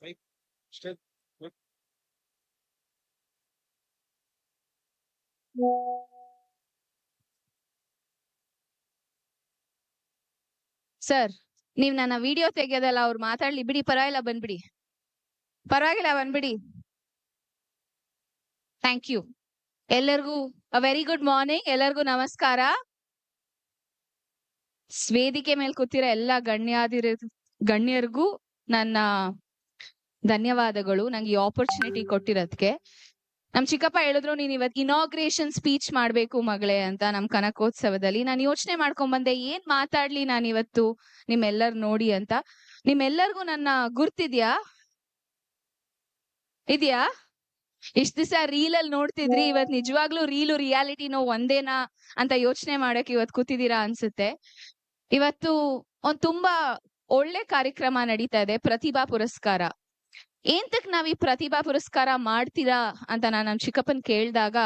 Right. Still good. Sir, ನೀವ್ ನನ್ನ video ತೆಗೆಯೋದಲ್ಲ, ಅವ್ರು ಮಾತಾಡ್ಲಿ ಬಿಡಿ, ಪರವಾಗಿಲ್ಲ ಬಂದ್ಬಿಡಿ. ಪರವಾಗಿಲ್ಲ ಬಂದ್ಬಿಡಿ. Thank you. ಎಲ್ಲರಿಗೂ ವೆರಿ ಗುಡ್ ಮಾರ್ನಿಂಗ್. ಎಲ್ಲರಿಗೂ ನಮಸ್ಕಾರ. ವೇದಿಕೆ ಮೇಲೆ ಕೂತಿರೋ ಎಲ್ಲ ಗಣ್ಯರಿಗೂ ನನ್ನ ಧನ್ಯವಾದಗಳು, ನಂಗೆ ಈ ಆಪರ್ಚುನಿಟಿ ಕೊಟ್ಟಿರೋದಕ್ಕೆ. ನಮ್ ಚಿಕ್ಕಪ್ಪ ಹೇಳಿದ್ರು, ನೀನ್ ಇವತ್ ಇನಾಗ್ರೇಷನ್ ಸ್ಪೀಚ್ ಮಾಡ್ಬೇಕು ಮಗಳೇ ಅಂತ ನಮ್ ಕನಕೋತ್ಸವದಲ್ಲಿ. ನಾನು ಯೋಚನೆ ಮಾಡ್ಕೊಂಡ್ ಬಂದೆ, ಏನ್ ಮಾತಾಡ್ಲಿ ನಾನು ಇವತ್ತು ನಿಮ್ಮೆಲ್ಲರ್ ನೋಡಿ ಅಂತ. ನಿಮ್ಮೆಲ್ಲರಿಗೂ ನನ್ನ ಗುರ್ತಿದ್ಯಾ? ಇದ್ಯಾ? ಇಷ್ಟ ದಿವಸ ರೀಲ್ ಅಲ್ಲಿ ನೋಡ್ತಿದ್ರಿ, ಇವತ್ ನಿಜವಾಗ್ಲೂ ರೀಲು ರಿಯಾಲಿಟಿನೋ ಒಂದೇನಾ ಅಂತ ಯೋಚನೆ ಮಾಡಕ್ ಇವತ್ ಕೂತಿದೀರಾ ಅನ್ಸುತ್ತೆ. ಇವತ್ತು ಒಂದ್ ತುಂಬಾ ಒಳ್ಳೆ ಕಾರ್ಯಕ್ರಮ ನಡೀತಾ ಇದೆ, ಪ್ರತಿಭಾ ಪುರಸ್ಕಾರ. ಏಂತಕ್ ನಾವ್ ಈ ಪ್ರತಿಭಾ ಪುರಸ್ಕಾರ ಮಾಡ್ತೀರಾ ಅಂತ ನಾನು ನಮ್ ಚಿಕ್ಕಪ್ಪನ್ ಕೇಳ್ದಾಗ,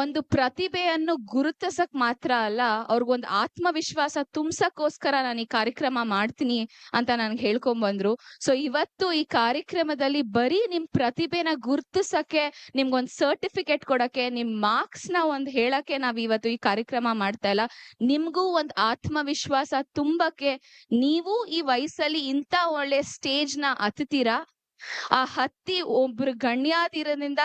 ಒಂದು ಪ್ರತಿಭೆಯನ್ನು ಗುರುತಿಸಕ್ ಮಾತ್ರ ಅಲ್ಲ, ಅವ್ರಿಗೊಂದು ಆತ್ಮವಿಶ್ವಾಸ ತುಂಬ್ಸಕ್ಕೋಸ್ಕರ ನಾನು ಈ ಕಾರ್ಯಕ್ರಮ ಮಾಡ್ತೀನಿ ಅಂತ ನನ್ಗೆ ಹೇಳ್ಕೊಂಡ್ ಬಂದ್ರು. ಸೊ ಇವತ್ತು ಈ ಕಾರ್ಯಕ್ರಮದಲ್ಲಿ ಬರೀ ನಿಮ್ ಪ್ರತಿಭೆನ ಗುರುತಿಸಕ್ಕೆ, ನಿಮ್ಗೊಂದ್ ಸರ್ಟಿಫಿಕೇಟ್ ಕೊಡಕ್ಕೆ, ನಿಮ್ ಮಾರ್ಕ್ಸ್ ನ ಒಂದ್ ಹೇಳಕ್ಕೆ ನಾವ್ ಇವತ್ತು ಈ ಕಾರ್ಯಕ್ರಮ ಮಾಡ್ತಾ ಇಲ್ಲ. ನಿಮ್ಗೂ ಒಂದ್ ಆತ್ಮವಿಶ್ವಾಸ ತುಂಬಕ್ಕೆ, ನೀವು ಈ ವಯಸ್ಸಲ್ಲಿ ಇಂತ ಒಳ್ಳೆ ಸ್ಟೇಜ್ ನ ಹತ್ತೀರಾ. ಆ ಹತ್ತಿ ಒಬ್ರು ಗಣ್ಯಾತಿರದಿಂದ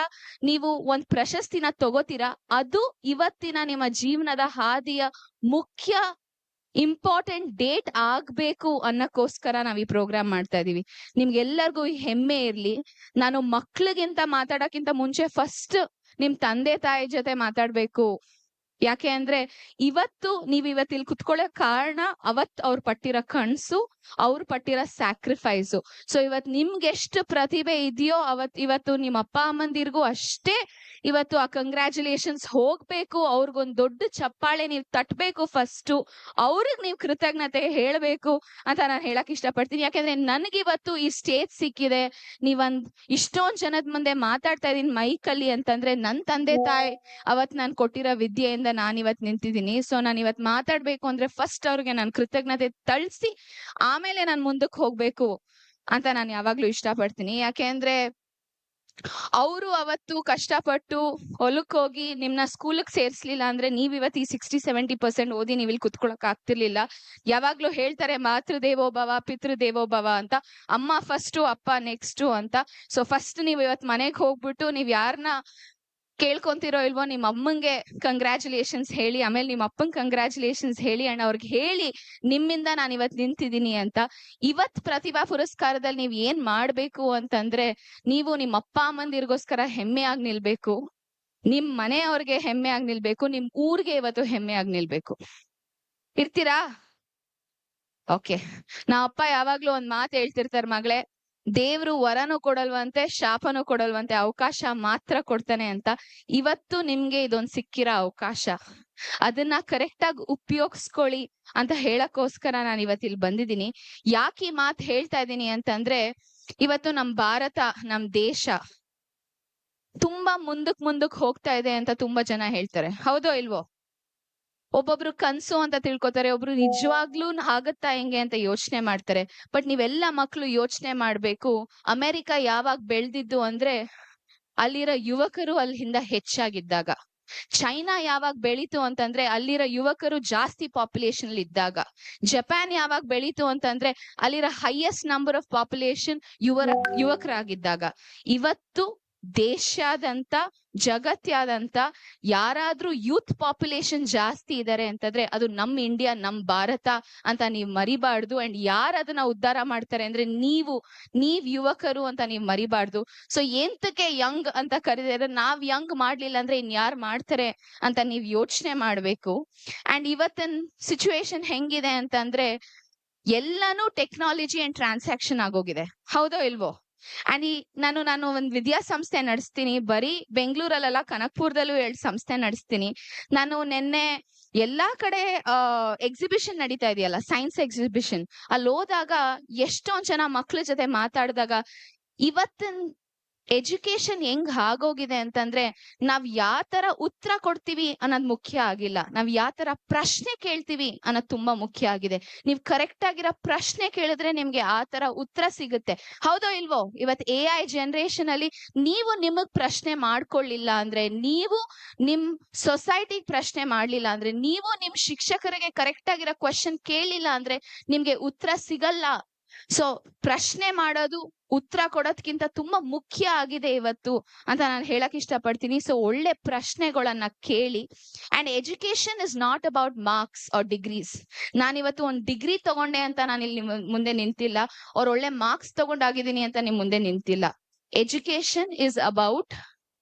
ನೀವು ಒಂದ್ ಪ್ರಶಸ್ತಿನ ತಗೋತೀರಾ. ಅದು ಇವತ್ತಿನ ನಿಮ್ಮ ಜೀವನದ ಹಾದಿಯ ಮುಖ್ಯ ಇಂಪಾರ್ಟೆಂಟ್ ಡೇಟ್ ಆಗ್ಬೇಕು ಅನ್ನಕ್ಕೋಸ್ಕರ ನಾವ್ ಈ ಪ್ರೋಗ್ರಾಮ್ ಮಾಡ್ತಾ ಇದೀವಿ. ನಿಮ್ಗೆಲ್ಲರಿಗೂ ಈ ಹೆಮ್ಮೆ ಇರ್ಲಿ. ನಾನು ಮಕ್ಳಿಗಿಂತ ಮಾತಾಡಕ್ಕಿಂತ ಮುಂಚೆ ಫಸ್ಟ್ ನಿಮ್ ತಂದೆ ತಾಯಿ ಜೊತೆ ಮಾತಾಡ್ಬೇಕು. ಯಾಕೆ ಅಂದ್ರೆ ಇವತ್ತು ನೀವ್ ಇಲ್ಲಿ ಕುತ್ಕೊಳ್ಳೋ ಕಾರಣ ಅವತ್ ಅವ್ರು ಪಟ್ಟಿರೋ ಕಣ್ಸು, ಅವ್ರು ಪಟ್ಟಿರೋ ಸ್ಯಾಕ್ರಿಫೈಸು. ಸೊ ಇವತ್ ನಿಮ್ಗೆ ಎಷ್ಟು ಪ್ರತಿಭೆ ಇದೆಯೋ ಇವತ್ತು ನಿಮ್ಮ ಅಪ್ಪ ಅಮ್ಮಂದಿರ್ಗೂ ಅಷ್ಟೇ ಇವತ್ತು ಆ ಕಂಗ್ರ್ಯಾಚುಲೇಷನ್ಸ್ ಹೋಗ್ಬೇಕು. ಅವ್ರಿಗೊಂದ್ ದೊಡ್ಡ ಚಪ್ಪಾಳೆ ನೀವ್ ತಟ್ಬೇಕು. ಫಸ್ಟ್ ಅವ್ರಿಗೆ ನೀವ್ ಕೃತಜ್ಞತೆ ಹೇಳ್ಬೇಕು ಅಂತ ನಾನು ಹೇಳಕ್ ಇಷ್ಟಪಡ್ತೀನಿ. ಯಾಕಂದ್ರೆ ನನ್ಗಿವತ್ತು ಈ ಸ್ಟೇಜ್ ಸಿಕ್ಕಿದೆ, ನೀವಂದ್ ಇಷ್ಟೊಂದ್ ಜನದ ಮುಂದೆ ಮಾತಾಡ್ತಾ ಇದೀನಿ ಮೈಕಲ್ಲಿ ಅಂತಂದ್ರೆ ನನ್ ತಂದೆ ತಾಯಿ ಅವತ್ ನಾನ್ ಕೊಟ್ಟಿರೋ ವಿದ್ಯೆಯಿಂದ ನಾನ್ ಇವತ್ ನಿಂತಿದ್ದೀನಿ. ಸೊ ನಾನ್ ಇವತ್ ಮಾತಾಡ್ಬೇಕು ಅಂದ್ರೆ ಫಸ್ಟ್ ಅವ್ರಿಗೆ ನಾನು ಕೃತಜ್ಞತೆ ತಳ್ಸಿ ಆಮೇಲೆ ನಾನ್ ಮುಂದಕ್ಕೆ ಹೋಗ್ಬೇಕು ಅಂತ ನಾನು ಯಾವಾಗ್ಲೂ ಇಷ್ಟಪಡ್ತೀನಿ. ಯಾಕೆ ಅಂದ್ರೆ ಅವರು ಅವತ್ತು ಕಷ್ಟಪಟ್ಟು ಹೊಲಕ್ ಹೋಗಿ ನಿಮ್ನ ಸ್ಕೂಲ್ಗ್ ಸೇರ್ಸ್ಲಿಲ್ಲ ಅಂದ್ರೆ ನೀವ್ ಇವತ್ತು ಈ 60-70% ಓದಿ ನೀವ್ ಇಲ್ಲಿ ಕುತ್ಕೊಳಕ್ ಆಗ್ತಿರ್ಲಿಲ್ಲ. ಯಾವಾಗ್ಲೂ ಹೇಳ್ತಾರೆ ಮಾತೃದೇವೋಭವ ಪಿತೃದೇವೋಭವ ಅಂತ. ಅಮ್ಮ ಫಸ್ಟ್, ಅಪ್ಪ ನೆಕ್ಸ್ಟ್ ಅಂತ. ಸೊ ಫಸ್ಟ್ ನೀವ್ ಇವತ್ ಮನೆಗ್ ಹೋಗ್ಬಿಟ್ಟು ನೀವ್ ಯಾರನ್ನ ಕೇಳ್ಕೊಂತಿರೋ ಇಲ್ವೋ ನಿಮ್ಮ ಅಮ್ಮಂಗೆ ಕಂಗ್ರ್ಯಾಚುಲೇಷನ್ಸ್ ಹೇಳಿ, ಆಮೇಲೆ ನಿಮ್ಮ ಅಪ್ಪಂಗ್ ಕಂಗ್ರ್ಯಾಚುಲೇಷನ್ಸ್ ಹೇಳಿ ಅಂಡ್ ಅವ್ರಿಗೆ ಹೇಳಿ ನಿಮ್ಮಿಂದ ನಾನು ಇವತ್ ನಿಂತಿದ್ದೀನಿ ಅಂತ. ಇವತ್ ಪ್ರತಿಭಾ ಪುರಸ್ಕಾರದಲ್ಲಿ ನೀವ್ ಏನ್ ಮಾಡ್ಬೇಕು ಅಂತಂದ್ರೆ, ನೀವು ನಿಮ್ಮ ಅಪ್ಪ ಅಮ್ಮಂದಿರ್ಗೋಸ್ಕರ ಹೆಮ್ಮೆ ಆಗಿ ನಿಲ್ಬೇಕು, ನಿಮ್ ಮನೆಯವ್ರಿಗೆ ಹೆಮ್ಮೆ ಆಗಿ ನಿಲ್ಬೇಕು, ನಿಮ್ ಊರ್ಗೆ ಇವತ್ತು ಹೆಮ್ಮೆ ಆಗಿ ನಿಲ್ಬೇಕು. ಇರ್ತೀರಾ? ಓಕೆ. ನಾವ್ ಅಪ್ಪ ಯಾವಾಗ್ಲೂ ಒಂದ್ ಮಾತು ಹೇಳ್ತಿರ್ತಾರೆ, ಮಗಳೇ ದೇವ್ರು ವರನು ಕೊಡಲ್ವಂತೆ, ಶಾಪನು ಕೊಡಲ್ವಂತೆ, ಅವಕಾಶ ಮಾತ್ರ ಕೊಡ್ತಾನೆ ಅಂತ. ಇವತ್ತು ನಿಮ್ಗೆ ಇದೊಂದ್ ಸಿಕ್ಕಿರೋ ಅವಕಾಶ, ಅದನ್ನ ಕರೆಕ್ಟ್ ಆಗಿ ಉಪಯೋಗಿಸ್ಕೊಳ್ಳಿ ಅಂತ ಹೇಳಕ್ಕೋಸ್ಕರ ನಾನು ಇವತ್ತು ಇಲ್ಲಿ ಬಂದಿದ್ದೀನಿ. ಯಾಕೆ ಈ ಮಾತು ಹೇಳ್ತಾ ಇದ್ದೀನಿ ಅಂತಂದ್ರೆ, ಇವತ್ತು ನಮ್ ಭಾರತ, ನಮ್ ದೇಶ ತುಂಬಾ ಮುಂದಕ್ ಹೋಗ್ತಾ ಇದೆ ಅಂತ ತುಂಬಾ ಜನ ಹೇಳ್ತಾರೆ. ಹೌದೋ ಇಲ್ವೋ? ಒಬ್ಬೊಬ್ರು ಕನ್ಸು ಅಂತ ತಿಳ್ಕೊತಾರೆ, ಒಬ್ರು ನಿಜವಾಗ್ಲೂ ಆಗತ್ತಾ ಹೆಂಗೆ ಅಂತ ಯೋಚನೆ ಮಾಡ್ತಾರೆ. ಬಟ್ ನೀವೆಲ್ಲ ಮಕ್ಳು ಯೋಚನೆ ಮಾಡ್ಬೇಕು, ಅಮೆರಿಕ ಯಾವಾಗ ಬೆಳ್ದಿದ್ದು ಅಂದ್ರೆ ಅಲ್ಲಿರೋ ಯುವಕರು ಅಲ್ಲಿಂದ ಹೆಚ್ಚಾಗಿದ್ದಾಗ. ಚೈನಾ ಯಾವಾಗ ಬೆಳೀತು ಅಂತಂದ್ರೆ ಅಲ್ಲಿರೋ ಯುವಕರು ಜಾಸ್ತಿ ಪಾಪ್ಯುಲೇಷನ್ ಅಲ್ಲಿ ಇದ್ದಾಗ. ಜಪಾನ್ ಯಾವಾಗ ಬೆಳೀತು ಅಂತಂದ್ರೆ ಅಲ್ಲಿರೋ ಹೈಯೆಸ್ಟ್ ನಂಬರ್ ಆಫ್ ಪಾಪ್ಯುಲೇಷನ್ ಯುವಕರಾಗಿದ್ದಾಗ. ಇವತ್ತು ದೇಶಾದಂತ ಜಗತ್ಯಾದಂತ ಯಾರಾದ್ರೂ ಯೂತ್ ಪಾಪ್ಯುಲೇಷನ್ ಜಾಸ್ತಿ ಇದಾರೆ ಅಂತಂದ್ರೆ ಅದು ನಮ್ ಇಂಡಿಯಾ, ನಮ್ ಭಾರತ ಅಂತ ನೀವ್ ಮರಿಬಾರ್ದು. ಅಂಡ್ ಯಾರು ಅದನ್ನ ಉದ್ಧಾರ ಮಾಡ್ತಾರೆ ಅಂದ್ರೆ ನೀವ್ ಯುವಕರು ಅಂತ ನೀವ್ ಮರಿಬಾರ್ದು. ಸೊ ಎಂತಕ್ಕೆ ಯಂಗ್ ಅಂತ ಕರೀತಾರೆ, ನಾವ್ ಯಂಗ್ ಮಾಡ್ಲಿಲ್ಲ ಅಂದ್ರೆ ಇನ್ ಯಾರು ಮಾಡ್ತಾರೆ ಅಂತ ನೀವ್ ಯೋಚನೆ ಮಾಡ್ಬೇಕು. ಅಂಡ್ ಇವತ್ತಿನ ಸಿಚುವೇಶನ್ ಹೆಂಗಿದೆ ಅಂತಂದ್ರೆ ಎಲ್ಲಾನು ಟೆಕ್ನಾಲಜಿ ಅಂಡ್ ಟ್ರಾನ್ಸಾಕ್ಷನ್ ಆಗೋಗಿದೆ. ಹೌದೋ ಇಲ್ವೋ? ಅಂಡ್ ನಾನು ಒಂದ್ ವಿದ್ಯಾಸಂಸ್ಥೆ ನಡೆಸ್ತೀನಿ, ಬರೀ ಬೆಂಗಳೂರಲ್ಲ ಕನಕ್ಪುರದಲ್ಲೂ 2 ಸಂಸ್ಥೆ ನಡೆಸ್ತೀನಿ. ನಾನು ನಿನ್ನೆ ಎಲ್ಲಾ ಕಡೆ ಎಕ್ಸಿಬಿಷನ್ ನಡೀತಾ ಇದೆಯಲ್ಲ, ಸೈನ್ಸ್ ಎಕ್ಸಿಬಿಷನ್, ಅಲ್ಲಿ ಹೋದಾಗ ಎಷ್ಟೊಂದ್ ಜನ ಮಕ್ಳ ಜೊತೆ ಮಾತಾಡಿದಾಗ ಇವತ್ತಿನ ಎಜುಕೇಶನ್ ಹೆಂಗ್ ಆಗೋಗಿದೆ ಅಂತಂದ್ರೆ ನಾವ್ ಯಾವ ತರ ಉತ್ತರ ಕೊಡ್ತೀವಿ ಅನ್ನೋದ್ ಮುಖ್ಯ ಆಗಿಲ್ಲ, ನಾವ್ ಯಾವ ತರ ಪ್ರಶ್ನೆ ಕೇಳ್ತೀವಿ ಅನ್ನೋದ್ ತುಂಬಾ ಮುಖ್ಯ ಆಗಿದೆ. ನೀವ್ ಕರೆಕ್ಟ್ ಆಗಿರೋ ಪ್ರಶ್ನೆ ಕೇಳಿದ್ರೆ ನಿಮ್ಗೆ ಆ ತರ ಉತ್ತರ ಸಿಗುತ್ತೆ. ಹೌದೋ ಇಲ್ವೋ? ಇವತ್ AI ಜನರೇಷನ್ ಅಲ್ಲಿ ನೀವು ನಿಮಗ್ ಪ್ರಶ್ನೆ ಮಾಡ್ಕೊಳ್ಳಿಲ್ಲ ಅಂದ್ರೆ, ನೀವು ನಿಮ್ ಸೊಸೈಟಿಗ್ ಪ್ರಶ್ನೆ ಮಾಡ್ಲಿಲ್ಲ ಅಂದ್ರೆ, ನೀವು ನಿಮ್ ಶಿಕ್ಷಕರಿಗೆ ಕರೆಕ್ಟ್ ಆಗಿರೋ ಕ್ವಶನ್ ಕೇಳಿಲ್ಲ ಅಂದ್ರೆ ನಿಮ್ಗೆ ಉತ್ತರ ಸಿಗಲ್ಲ. ಸೊ ಪ್ರಶ್ನೆ ಮಾಡೋದು ಉತ್ತರ ಕೊಡೋದ್ಕಿಂತ ತುಂಬಾ ಮುಖ್ಯ ಆಗಿದೆ ಇವತ್ತು ಅಂತ ನಾನು ಹೇಳಕ್ ಇಷ್ಟಪಡ್ತೀನಿ. ಸೊ ಒಳ್ಳೆ ಪ್ರಶ್ನೆಗಳನ್ನ ಕೇಳಿ. And education is not about marks or degrees. ನಾನಿವತ್ತು ಒಂದ್ ಡಿಗ್ರಿ ತಗೊಂಡೆ ಅಂತ ನಾನು ಇಲ್ಲಿ ಮುಂದೆ ನಿಂತಿಲ್ಲ, ಅವ್ರ ಒಳ್ಳೆ ಮಾರ್ಕ್ಸ್ ತಗೊಂಡಾಗಿದ್ದೀನಿ ಅಂತ ನಿಮ್ ಮುಂದೆ ನಿಂತಿಲ್ಲ. Education is about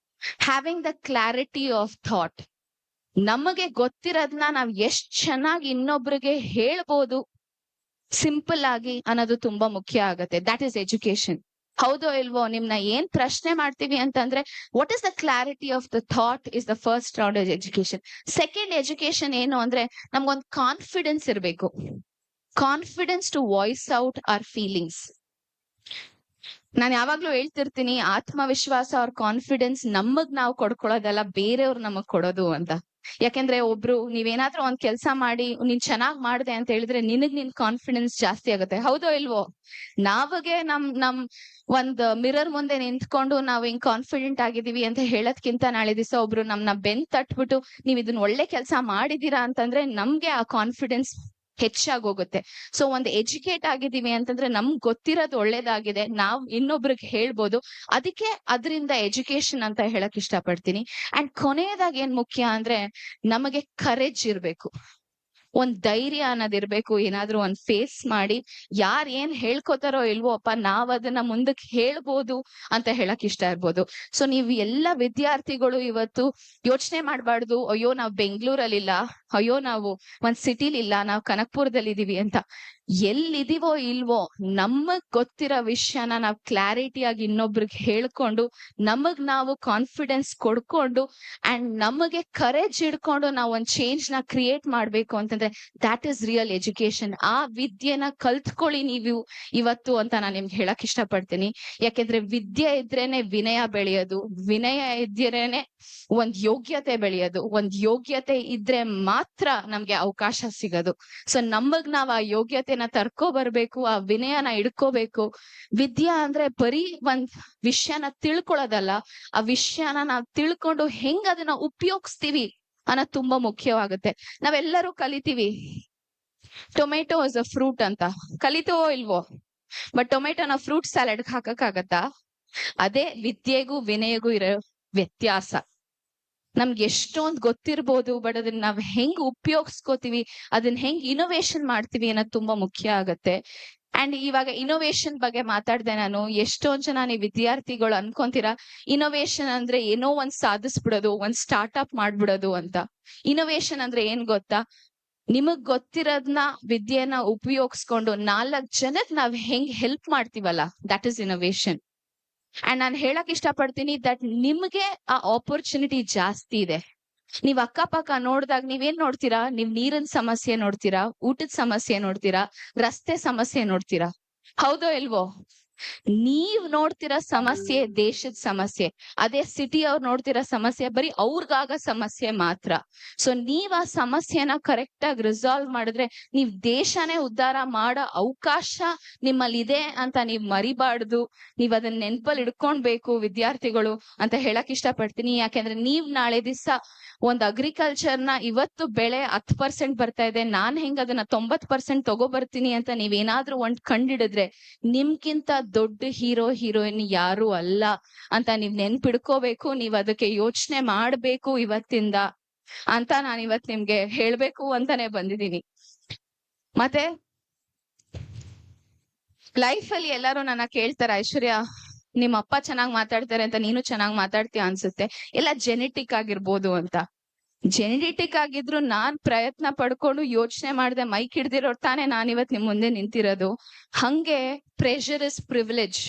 having the clarity of thought. ನಮಗೆ ಗೊತ್ತಿರೋದನ್ನ ನಾವ್ ಎಷ್ಟ್ ಚೆನ್ನಾಗಿ ಇನ್ನೊಬ್ರಿಗೆ ಹೇಳ್ಬೋದು ಸಿಂಪಲ್ ಆಗಿ ಅನ್ನೋದು ತುಂಬಾ ಮುಖ್ಯ ಆಗತ್ತೆ. That is education. ಹೌದೋ ಇಲ್ವೋ? ನಿಮ್ನ ಏನ್ ಪ್ರಶ್ನೆ ಮಾಡ್ತೀವಿ ಅಂತಂದ್ರೆ what is the clarity of the thought is the first round of education. Second education ಏನು ಅಂದ್ರೆ ನಮ್ಗೊಂದ್ ಕಾನ್ಫಿಡೆನ್ಸ್ ಇರ್ಬೇಕು. Confidence to voice out our feelings. ನಾನು ಯಾವಾಗ್ಲೂ ಹೇಳ್ತಿರ್ತೀನಿ, ಆತ್ಮವಿಶ್ವಾಸ ಅವ್ರ ಕಾನ್ಫಿಡೆನ್ಸ್ ನಮಗ್ ನಾವು ಕೊಡ್ಕೊಳ್ಳೋದಲ್ಲ, ಬೇರೆಯವ್ರು ನಮಗ್ ಕೊಡೋದು ಅಂತ. ಯಾಕೆಂದ್ರೆ ಒಬ್ರು ನೀವೇನಾದ್ರೂ ಒಂದ್ ಕೆಲ್ಸ ಮಾಡಿ ನೀನ್ ಚೆನ್ನಾಗ್ ಮಾಡ್ದೆ ಅಂತ ಹೇಳಿದ್ರೆ ನಿನ್ ಕಾನ್ಫಿಡೆನ್ಸ್ ಜಾಸ್ತಿ ಆಗುತ್ತೆ. ಹೌದೋ ಇಲ್ವೋ? ನಾವಗೆ ನಮ್ ಒಂದ್ ಮಿರರ್ ಮುಂದೆ ನಿಂತ್ಕೊಂಡು ನಾವ್ ಹಿಂಗ್ ಕಾನ್ಫಿಡೆಂಟ್ ಆಗಿದೀವಿ ಅಂತ ಹೇಳೋದ್ಕಿಂತ ನಾಳೆ ದಿವಸ ಒಬ್ರು ನಮ್ನ ಬೆನ್ ತಟ್ಬಿಟ್ಟು ನೀವ್ ಇದನ್ನ ಒಳ್ಳೆ ಕೆಲ್ಸ ಮಾಡಿದೀರಾ ಅಂತಂದ್ರೆ ನಮ್ಗೆ ಆ ಕಾನ್ಫಿಡೆನ್ಸ್ ಹೆಚ್ಚಾಗೋಗುತ್ತೆ. ಸೊ ಒಂದ್ ಎಜುಕೇಟ್ ಆಗಿದೀವಿ ಅಂತಂದ್ರೆ ನಮ್ಗ್ ಗೊತ್ತಿರೋದು ಒಳ್ಳೇದಾಗಿದೆ, ನಾವ್ ಇನ್ನೊಬ್ರಿಗೆ ಹೇಳ್ಬೋದು. ಅದಕ್ಕೆ ಅದರಿಂದ ಎಜುಕೇಶನ್ ಅಂತ ಹೇಳಕ್ ಇಷ್ಟಪಡ್ತೀನಿ. ಅಂಡ್ ಕೊನೆಯದಾಗಿ ಏನ್ ಮುಖ್ಯ ಅಂದ್ರೆ ನಮಗೆ ಕರೇಜ್ ಇರ್ಬೇಕು, ಒಂದ್ ಧೈರ್ಯ ಅನ್ನೋದಿರ್ಬೇಕು. ಏನಾದ್ರೂ ಒಂದ್ ಫೇಸ್ ಮಾಡಿ ಯಾರ್ ಏನ್ ಹೇಳ್ಕೊತಾರೋ ಇಲ್ವೋ ಅಪ್ಪ, ನಾವ್ ಅದನ್ನ ಮುಂದಕ್ಕೆ ಹೇಳ್ಬೋದು ಅಂತ ಹೇಳಕ್ ಇಷ್ಟ ಇರ್ಬೋದು. ಸೊ ನೀವ್ ಎಲ್ಲ ವಿದ್ಯಾರ್ಥಿಗಳು ಇವತ್ತು ಯೋಚನೆ ಮಾಡ್ಬಾರ್ದು, ಅಯ್ಯೋ ನಾವ್ ಬೆಂಗ್ಳೂರಲ್ಲಿಲ್ಲ, ಅಯ್ಯೋ ನಾವು ಒಂದ್ ಸಿಟಿಲಿಲ್ಲ, ನಾವ್ ಕನಕ್ಪುರದಲ್ಲಿ ಇದೀವಿ ಅಂತ. ಎಲ್ಲಿದೀವೋ ಇಲ್ವೋ ನಮಗ್ ಗೊತ್ತಿರೋ ವಿಷಯನ ನಾವ್ ಕ್ಲಾರಿಟಿಯಾಗಿ ಇನ್ನೊಬ್ರಿಗೆ ಹೇಳ್ಕೊಂಡು ನಮಗ್ ನಾವು ಕಾನ್ಫಿಡೆನ್ಸ್ ಕೊಡ್ಕೊಂಡು ಅಂಡ್ ನಮಗೆ ಕರೇಜ್ ಇಡ್ಕೊಂಡು ನಾವ್ ಒಂದ್ ಚೇಂಜ್ ನ ಕ್ರಿಯೇಟ್ ಮಾಡ್ಬೇಕು ಅಂತಂದ್ರೆ ದ್ಯಾಟ್ ಇಸ್ ರಿಯಲ್ ಎಜುಕೇಶನ್. ಆ ವಿದ್ಯೆನ ಕಲ್ತ್ಕೊಳ್ಳಿ ನೀವು ಇವತ್ತು ಅಂತ ನಾನು ನಿಮ್ಗೆ ಹೇಳಕ್ ಇಷ್ಟಪಡ್ತೀನಿ. ಯಾಕೆಂದ್ರೆ ವಿದ್ಯೆ ಇದ್ರೇನೆ ವಿನಯ ಬೆಳೆಯೋದು, ವಿನಯ ಇದ್ರೇನೆ ಒಂದ್ ಯೋಗ್ಯತೆ ಬೆಳೆಯೋದು, ಒಂದ್ ಯೋಗ್ಯತೆ ಇದ್ರೆ ಮಾತ್ರ ನಮ್ಗೆ ಅವಕಾಶ ಸಿಗೋದು. ಸೊ ನಮಗ್ ನಾವ್ ಆ ಯೋಗ್ಯತೆನ ತರ್ಕೊ ಬರ್ಬೇಕು, ಆ ವಿನಯನ ಇಡ್ಕೋಬೇಕು. ವಿದ್ಯಾ ಅಂದ್ರೆ ಬರೀ ಒಂದ್ ವಿಷಯನ ತಿಳ್ಕೊಳ್ಳೋದಲ್ಲ, ಆ ವಿಷಯನ ನಾವ್ ತಿಳ್ಕೊಂಡು ಹೆಂಗ್ ಅದನ್ನ ಉಪಯೋಗಿಸ್ತೀವಿ ಅನ್ನೋದು ತುಂಬಾ ಮುಖ್ಯವಾಗುತ್ತೆ. ನಾವೆಲ್ಲರೂ ಕಲಿತೀವಿ ಟೊಮೆಟೊ ಇಸ್ ಅ ಫ್ರೂಟ್ ಅಂತ, ಕಲಿತೀವೋ ಇಲ್ವೋ? ಬಟ್ ಟೊಮೆಟೊನ ಫ್ರೂಟ್ ಸ್ಯಾಲಡ್ ಹಾಕಕ್ಕಾಗತ್ತಾ? ಅದೇ ವಿದ್ಯೆಗೂ ವಿನಯಗೂ ಇರೋ ವ್ಯತ್ಯಾಸ. ನಮ್ಗೆ ಎಷ್ಟೊಂದ್ ಗೊತ್ತಿರ್ಬೋದು, ಬಟ್ ಅದನ್ನ ನಾವ್ ಹೆಂಗ್ ಉಪಯೋಗಿಸ್ಕೋತೀವಿ, ಅದನ್ನ ಹೆಂಗ್ ಇನೋವೇಷನ್ ಮಾಡ್ತೀವಿ ಅನ್ನೋದು ತುಂಬಾ ಮುಖ್ಯ ಆಗತ್ತೆ. ಅಂಡ್ ಇವಾಗ ಇನೋವೇಷನ್ ಬಗ್ಗೆ ಮಾತಾಡ್ದೆ ನಾನು. ಎಷ್ಟೊಂದ್ ಜನ ನೀವು ವಿದ್ಯಾರ್ಥಿಗಳು ಅನ್ಕೊಂತೀರಾ ಇನೋವೇಷನ್ ಅಂದ್ರೆ ಏನೋ ಒಂದ್ ಸಾಧಿಸ್ಬಿಡೋದು, ಒಂದ್ ಸ್ಟಾರ್ಟ್ಅಪ್ ಮಾಡ್ಬಿಡೋದು ಅಂತ. ಇನೋವೇಷನ್ ಅಂದ್ರೆ ಏನ್ ಗೊತ್ತಾ? ನಿಮಗ್ ಗೊತ್ತಿರೋದ್ನ ವಿದ್ಯೆನ ಉಪಯೋಗಿಸ್ಕೊಂಡು 4 ಜನಕ್ ನಾವ್ ಹೆಂಗ್ ಹೆಲ್ಪ್ ಮಾಡ್ತೀವಲ್ಲ, that is innovation. And non ಹೇಳಕ್ ಇಷ್ಟಪಡ್ತೀನಿ ದಟ್ ನಿಮ್ಗೆ ಆ ಆಪರ್ಚುನಿಟಿ ಜಾಸ್ತಿ ಇದೆ. ನೀವ್ ಅಕ್ಕಪಕ್ಕ ನೋಡ್ದಾಗ ನೀವೇನ್ ನೋಡ್ತೀರಾ? ನೀವ್ ನೀರಿನ ಸಮಸ್ಯೆ ನೋಡ್ತೀರಾ, ಊಟದ ಸಮಸ್ಯೆ ನೋಡ್ತೀರಾ, ರಸ್ತೆ ಸಮಸ್ಯೆ ನೋಡ್ತೀರಾ. ಹೌದೋ ಇಲ್ವೋ? ನೀವ್ ನೋಡ್ತಿರೋ ಸಮಸ್ಯೆ ದೇಶದ ಸಮಸ್ಯೆ, ಅದೇ ಸಿಟಿ ಅವ್ರು ನೋಡ್ತಿರೋ ಸಮಸ್ಯೆ ಬರೀ ಅವ್ರಿಗಾಗ ಸಮಸ್ಯೆ ಮಾತ್ರ. ಸೊ ನೀವ್ ಆ ಸಮಸ್ಯೆನ ಕರೆಕ್ಟ್ ಆಗಿ ರಿಸಾಲ್ವ್ ಮಾಡಿದ್ರೆ ನೀವ್ ದೇಶನೇ ಉದ್ಧಾರ ಮಾಡೋ ಅವಕಾಶ ನಿಮ್ಮಲ್ಲಿ ಇದೆ ಅಂತ ನೀವ್ ಮರಿಬಾರ್ದು. ನೀವ್ ಅದನ್ನ ನೆನ್ಪಲ್ಲಿ ಇಡ್ಕೊಂಡ್ಬೇಕು ವಿದ್ಯಾರ್ಥಿಗಳು ಅಂತ ಹೇಳಕ್ ಇಷ್ಟಪಡ್ತೀನಿ. ಯಾಕೆಂದ್ರೆ ನೀವ್ ನಾಳೆ ದಿವಸ ಒಂದ್ ಅಗ್ರಿಕಲ್ಚರ್ನ ಇವತ್ತು ಬೆಳೆ 10% ಬರ್ತಾ ಇದೆ, ನಾನ್ ಹೆಂಗ್ ಅದನ್ನ 90% ತಗೋಬರ್ತೀನಿ ಅಂತ ನೀವೇನಾದ್ರೂ ಒಂದ್ ಕಂಡಿಡಿದ್ರೆ ನಿಮ್ಗಿಂತ ದೊಡ್ಡ ಹೀರೋಯಿನ್ ಯಾರು ಅಲ್ಲ ಅಂತ ನೀವ್ ನೆನ್ಪಿಡ್ಕೋಬೇಕು. ನೀವ್ ಅದಕ್ಕೆ ಯೋಚನೆ ಮಾಡ್ಬೇಕು ಇವತ್ತಿಂದ ಅಂತ ನಾನ್ ಇವತ್ ನಿಮ್ಗೆ ಹೇಳ್ಬೇಕು ಅಂತಾನೆ ಬಂದಿದ್ದೀನಿ. ಮತ್ತೆ ಲೈಫ್ ಅಲ್ಲಿ ಎಲ್ಲರೂ ನನ್ನ ಕೇಳ್ತಾರೆ, ಐಶ್ವರ್ಯ ನಿಮ್ ಅಪ್ಪ ಚೆನ್ನಾಗ್ ಮಾತಾಡ್ತಾರೆ ಅಂತ ನೀನು ಚೆನ್ನಾಗ್ ಮಾತಾಡ್ತೀಯ ಅನ್ಸುತ್ತೆ, ಎಲ್ಲ ಜೆನೆಟಿಕ್ ಆಗಿರ್ಬೋದು ಅಂತ. ಜೆನೆಟಿಕ್ ಆಗಿದ್ರು ನಾನ್ ಪ್ರಯತ್ನ ಪಡ್ಕೊಂಡು ಯೋಚನೆ ಮಾಡ್ದೆ ಮೈಕ್ ಹಿಡ್ದಿರೋರ್ ತಾನೇ ನಾನ್ ಇವತ್ ನಿಮ್ ಮುಂದೆ ನಿಂತಿರೋದು. ಹಂಗೆ ಪ್ರೆಷರ್ ಇಸ್ ಪ್ರಿವಿಲೇಜ್.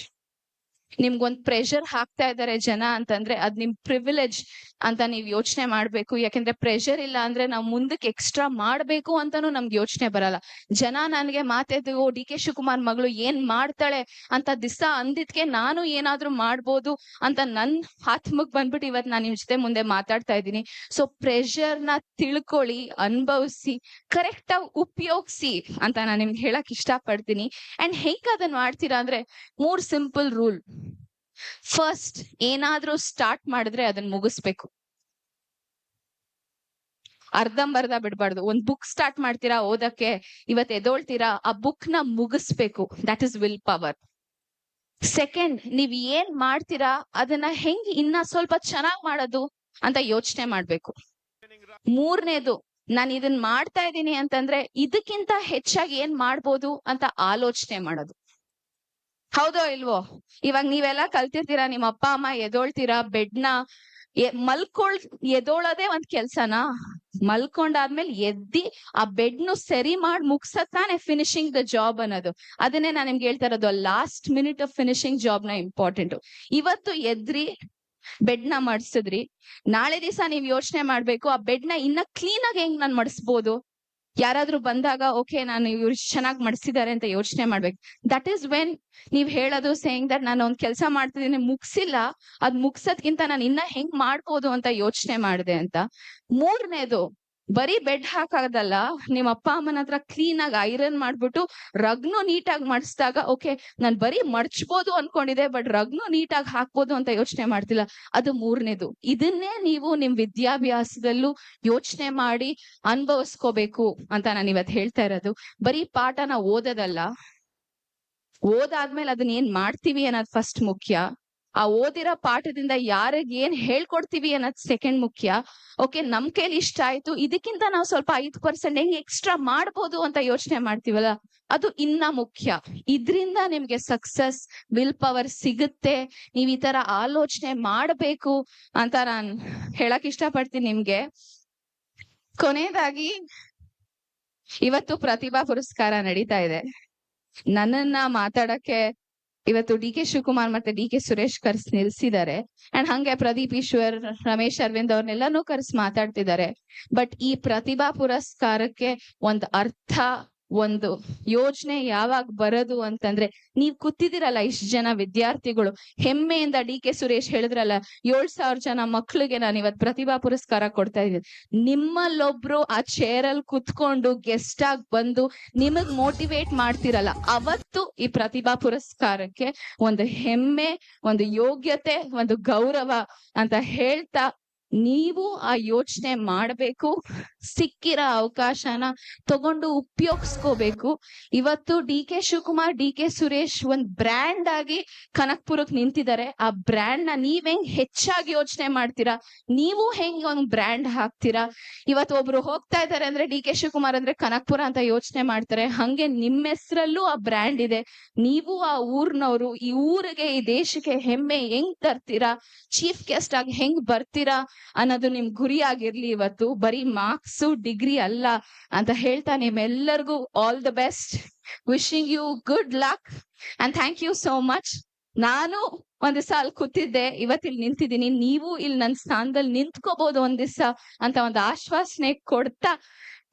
ನಿಮ್ಗೊಂದ್ ಪ್ರೆಷರ್ ಹಾಕ್ತಾ ಇದಾರೆ ಜನ ಅಂತಂದ್ರೆ ಅದ್ ನಿಮ್ ಪ್ರಿವಿಲೇಜ್ ಅಂತ ನೀವ್ ಯೋಚನೆ ಮಾಡ್ಬೇಕು. ಯಾಕಂದ್ರೆ ಪ್ರೆಷರ್ ಇಲ್ಲ ಅಂದ್ರೆ ನಾವ್ ಮುಂದಕ್ಕೆ ಎಕ್ಸ್ಟ್ರಾ ಮಾಡ್ಬೇಕು ಅಂತಾನು ನಮ್ಗೆ ಯೋಚನೆ ಬರಲ್ಲ. ಜನ ನನ್ಗೆ ಮಾತಾಡ್ದು ಡಿ ಕೆ ಶಿವಕುಮಾರ್ ಮಗಳು ಏನ್ ಮಾಡ್ತಾಳೆ ಅಂತ ದಿಸ ಅಂದಿದ್ಕೆ ನಾನು ಏನಾದ್ರೂ ಮಾಡ್ಬೋದು ಅಂತ ನನ್ ಆತ್ಮಕ್ ಬಂದ್ಬಿಟ್ಟು ಇವತ್ ನಾನ್ ನಿಮ್ ಜೊತೆ ಮುಂದೆ ಮಾತಾಡ್ತಾ ಇದ್ದೀನಿ. ಸೊ ಪ್ರೆಷರ್ ನ ತಿಳ್ಕೊಳ್ಳಿ, ಅನುಭವಿಸಿ, ಕರೆಕ್ಟ್ ಆಗಿ ಉಪಯೋಗಿಸಿ ಅಂತ ನಾನು ನಿಮ್ಗೆ ಹೇಳಕ್ ಇಷ್ಟ ಪಡ್ತೀನಿ. ಅಂಡ್ ಹೆಂಗ್ ಅದನ್ನ ಮಾಡ್ತೀರಾ ಅಂದ್ರೆ 3 ಸಿಂಪಲ್ ರೂಲ್. ಫಸ್ಟ್, ಏನಾದ್ರೂ ಸ್ಟಾರ್ಟ್ ಮಾಡಿದ್ರೆ ಅದನ್ನ ಮುಗಿಸ್ಬೇಕು. ಅರ್ಧಂಬರ್ಧ ಬಿಡ್ಬಾರ್ದು. ಒಂದ್ ಬುಕ್ ಸ್ಟಾರ್ಟ್ ಮಾಡ್ತೀರಾ ಓದಕ್ಕೆ, ಇವತ್ ಎದೋಳ್ತೀರಾ, ಆ ಬುಕ್ ನ ಮುಗಿಸ್ಬೇಕು. That is will power. Second, ನೀವ್ ಏನ್ ಮಾಡ್ತೀರಾ ಅದನ್ನ ಹೆಂಗ್ ಇನ್ನ ಸ್ವಲ್ಪ ಚೆನ್ನಾಗ್ ಮಾಡೋದು ಅಂತ ಯೋಚನೆ ಮಾಡ್ಬೇಕು. ಮೂರನೇದು, ನಾನ್ ಇದನ್ ಮಾಡ್ತಾ ಇದ್ದೀನಿ ಅಂತಂದ್ರೆ ಇದಕ್ಕಿಂತ ಹೆಚ್ಚಾಗಿ ಏನ್ ಮಾಡ್ಬೋದು ಅಂತ ಆಲೋಚನೆ ಮಾಡೋದು. ಹೌದೋ ಇಲ್ವೋ? ಇವಾಗ ನೀವೆಲ್ಲ ಕಲ್ತಿರ್ತೀರಾ, ನಿಮ್ಮ ಅಪ್ಪ ಅಮ್ಮ ಎದೋಳ್ತೀರಾ, ಬೆಡ್ನ ಎದೋಳೋದೇ ಒಂದ್ ಕೆಲ್ಸನಾ? ಮಲ್ಕೊಂಡಾದ್ಮೇಲೆ ಎದ್ದಿ ಆ ಬೆಡ್ನು ಸರಿ ಮಾಡಿ ಮುಗ್ಸತ್ ತಾನೆ ಫಿನಿಶಿಂಗ್ ದ ಜಾಬ್ ಅನ್ನೋದು. ಅದನ್ನೇ ನಾನ್ ನಿಮ್ಗೆ ಹೇಳ್ತಾ ಇರೋದು, last minute of finishing job ನ ಇಂಪಾರ್ಟೆಂಟ್. ಇವತ್ತು ಎದ್ರಿ ಬೆಡ್ ನ ಮಡ್ಸಿದ್ರಿ, ನಾಳೆ ದಿವಸ ನೀವ್ ಯೋಚನೆ ಮಾಡ್ಬೇಕು ಆ ಬೆಡ್ ನ ಇನ್ನ ಕ್ಲೀನ್ ಆಗಿ ಹೆಂಗ್ ನಾನ್ ಮಡ್ಸ್ಬೋದು. ಯಾರಾದ್ರೂ ಬಂದಾಗ ಓಕೆ ನಾನು ಇವ್ರು ಚೆನ್ನಾಗಿ ಮಡ್ಸಿದ್ದಾರೆ ಅಂತ ಯೋಚನೆ ಮಾಡ್ಬೇಕು. ದಟ್ ಈಸ್ ವೆನ್ ನೀವ್ ಹೇಳೋದು ಸೇಯಿಂಗ್ ದಟ್ ನಾನು ಒಂದ್ ಕೆಲಸ ಮಾಡ್ತಿದ್ದೀನಿ, ಮುಗ್ಸಿಲ್ಲ, ಅದ್ ಮುಗ್ಸದ್ಕಿಂತ ನಾನು ಇನ್ನ ಹೆಂಗ್ ಮಾಡ್ಬೋದು ಅಂತ ಯೋಚನೆ ಮಾಡಿದೆ ಅಂತ. ಮೂರನೇದು, ಬರೀ ಬೆಡ್ ಹಾಕೋದಲ್ಲ, ನಿಮ್ ಅಪ್ಪ ಅಮ್ಮನ ಹತ್ರ ಕ್ಲೀನ್ ಆಗಿ ಐರನ್ ಮಾಡ್ಬಿಟ್ಟು ರಗ್ನು ನೀಟಾಗಿ ಮಡ್ಸಿದಾಗ ಓಕೆ ನಾನ್ ಬರೀ ಮಡ್ಚ್ಬೋದು ಅನ್ಕೊಂಡಿದೆ, ಬಟ್ ರಗ್ನು ನೀಟಾಗಿ ಹಾಕ್ಬೋದು ಅಂತ ಯೋಚನೆ ಮಾಡ್ತಿಲ್ಲ. ಅದು ಮೂರನೇದು. ಇದನ್ನೇ ನೀವು ನಿಮ್ ವಿದ್ಯಾಭ್ಯಾಸದಲ್ಲೂ ಯೋಚನೆ ಮಾಡಿ ಅನುಭವಿಸ್ಕೋಬೇಕು ಅಂತ ನಾನು ಇವತ್ ಹೇಳ್ತಾ ಇರೋದು. ಬರೀ ಪಾಠನ ಓದೋದಲ್ಲ, ಓದಾದ್ಮೇಲೆ ಅದನ್ನ ಏನ್ ಮಾಡ್ತೀವಿ ಅನ್ನೋದು ಫಸ್ಟ್ ಮುಖ್ಯ. ಆ ಓದಿರೋ ಪಾಠದಿಂದ ಯಾರಿಗ್ ಏನ್ ಹೇಳ್ಕೊಡ್ತೀವಿ ಅನ್ನೋದ್ ಸೆಕೆಂಡ್ ಮುಖ್ಯ. ಓಕೆ ನಮ್ ಕೈಲಿ ಇಷ್ಟ ಆಯ್ತು, ಇದಕ್ಕಿಂತ ನಾವು ಸ್ವಲ್ಪ 5% ಹೆಂಗ್ ಎಕ್ಸ್ಟ್ರಾ ಮಾಡ್ಬೋದು ಅಂತ ಯೋಚನೆ ಮಾಡ್ತೀವಲ್ಲ, ಅದು ಇನ್ನ ಮುಖ್ಯ. ಇದ್ರಿಂದ ನಿಮ್ಗೆ ಸಕ್ಸಸ್, ವಿಲ್ ಪವರ್ ಸಿಗುತ್ತೆ. ನೀವ್ ಈ ತರ ಆಲೋಚನೆ ಮಾಡ್ಬೇಕು ಅಂತ ನಾನ್ ಹೇಳಕ್ ಇಷ್ಟ ಪಡ್ತೀನಿ ನಿಮ್ಗೆ. ಕೊನೆಯದಾಗಿ, ಇವತ್ತು ಪ್ರತಿಭಾ ಪುರಸ್ಕಾರ ನಡೀತಾ ಇದೆ. ನನ್ನನ್ನ ಮಾತಾಡಕ್ಕೆ ಇವತ್ತು ಡಿ ಕೆ ಶಿವಕುಮಾರ್ ಮತ್ತೆ ಡಿ ಕೆ ಸುರೇಶ್ ಕರ್ಸ್ ನಿಲ್ಸಿದ್ದಾರೆ. ಅಂಡ್ ಹಂಗೆ ಪ್ರದೀಪ್ ಈಶ್ವರ್, ರಮೇಶ್ ಅರವಿಂದ್ ಅವ್ರನ್ನೆಲ್ಲಾನು ಕರ್ಸ್ ಮಾತಾಡ್ತಿದ್ದಾರೆ. ಬಟ್ ಈ ಪ್ರತಿಭಾ ಪುರಸ್ಕಾರಕ್ಕೆ ಒಂದ್ ಅರ್ಥ, ಒಂದು ಯೋಜನೆ ಯಾವಾಗ ಬರೋದು ಅಂತಂದ್ರೆ, ನೀವ್ ಕೂತಿದಿರಲ್ಲ ಇಷ್ಟ ಜನ ವಿದ್ಯಾರ್ಥಿಗಳು, ಹೆಮ್ಮೆಯಿಂದ ಡಿ ಕೆ ಸುರೇಶ್ ಹೇಳಿದ್ರಲ್ಲ 7,000 ಜನ ಮಕ್ಳಿಗೆ ನಾನು ಇವತ್ ಪ್ರತಿಭಾ ಪುರಸ್ಕಾರ ಕೊಡ್ತಾ ಇದ್ದೀನಿ. ನಿಮ್ಮಲ್ಲೊಬ್ರು ಆ ಚೇರ್ ಅಲ್ಲಿ ಕುತ್ಕೊಂಡು ಗೆಸ್ಟ್ ಆಗಿ ಬಂದು ನಿಮಗ್ ಮೋಟಿವೇಟ್ ಮಾಡ್ತಿರಲ್ಲ, ಅವತ್ತು ಈ ಪ್ರತಿಭಾ ಪುರಸ್ಕಾರಕ್ಕೆ ಒಂದು ಹೆಮ್ಮೆ, ಒಂದು ಯೋಗ್ಯತೆ, ಒಂದು ಗೌರವ ಅಂತ ಹೇಳ್ತಾ, ನೀವು ಆ ಯೋಚನೆ ಮಾಡ್ಬೇಕು. ಸಿಕ್ಕಿರೋ ಅವಕಾಶನ ತಗೊಂಡು ಉಪಯೋಗಿಸ್ಕೋಬೇಕು. ಇವತ್ತು D K Shivakumar, D K Suresh ಒಂದ್ ಬ್ರ್ಯಾಂಡ್ ಆಗಿ ಕನಕ್ಪುರಕ್ ನಿಂತಿದ್ದಾರೆ. ಆ ಬ್ರ್ಯಾಂಡ್ ನ ನೀವ್ ಹೆಂಗ್ ಹೆಚ್ಚಾಗಿ ಯೋಚನೆ ಮಾಡ್ತೀರಾ, ನೀವು ಹೆಂಗ್ ಒಂದ್ ಬ್ರ್ಯಾಂಡ್ ಹಾಕ್ತೀರಾ. ಇವತ್ತು ಒಬ್ರು ಹೋಗ್ತಾ ಇದಾರೆ ಅಂದ್ರೆ ಡಿ ಕೆ ಶಿವಕುಮಾರ್ ಅಂದ್ರೆ ಕನಕ್ಪುರ ಅಂತ ಯೋಚನೆ ಮಾಡ್ತಾರೆ. ಹಂಗೆ ನಿಮ್ಮ ಹೆಸರಲ್ಲೂ ಆ ಬ್ರ್ಯಾಂಡ್ ಇದೆ. ನೀವು ಆ ಊರ್ನವ್ರು, ಈ ಊರಿಗೆ, ಈ ದೇಶಕ್ಕೆ ಹೆಮ್ಮೆ ಹೆಂಗ್ ತರ್ತೀರಾ, ಚೀಫ್ ಗೆಸ್ಟ್ ಆಗಿ ಹೆಂಗ್ ಬರ್ತೀರಾ ಅನ್ನೋದು ನಿಮ್ ಗುರಿ ಆಗಿರ್ಲಿ. ಇವತ್ತು ಬರೀ ಮಾರ್ಕ್ಸ್, ಡಿಗ್ರಿ ಅಲ್ಲ ಅಂತ ಹೇಳ್ತಾ ನಿಮ್ಮೆಲ್ಲರಿಗೂ all the best, wishing you good luck and thank you so much. ನಾನು ಒಂದ್ ದಿವಸ ಅಲ್ಲಿ ಕೂತಿದ್ದೆ, ಇವತ್ತಿಲ್ಲಿ ನಿಂತಿದ್ದೀನಿ. ನೀವು ಇಲ್ಲಿ ನನ್ನ ಸ್ಥಾನದಲ್ಲಿ ನಿಂತ್ಕೋಬಹುದು ಒಂದ್ ದಿವಸ ಅಂತ ಒಂದು ಆಶ್ವಾಸನೆ ಕೊಡ್ತಾ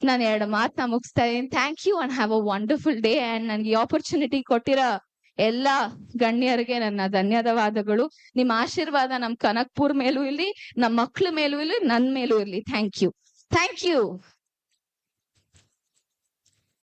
ನಾನು 2 ಮಾತನ್ನ ಮುಗಿಸ್ತಾ ಇದ್ದೀನಿ. Thank you and have a wonderful day. And ನನ್ಗೆ ಈ ಆಪರ್ಚುನಿಟಿ ಕೊಟ್ಟಿರೋ ಎಲ್ಲಾ ಗಣ್ಯರಿಗೆ ನನ್ನ ಧನ್ಯವಾದಗಳು. ನಿಮ್ಮ ಆಶೀರ್ವಾದ ನಮ್ ಕನಕ್ಪುರ್ ಮೇಲೂ ಇರ್ಲಿ, ನಮ್ಮ ಮಕ್ಳ ಮೇಲೂ ಇರ್ಲಿ, ನನ್ ಮೇಲೂ ಇರ್ಲಿ. Thank you.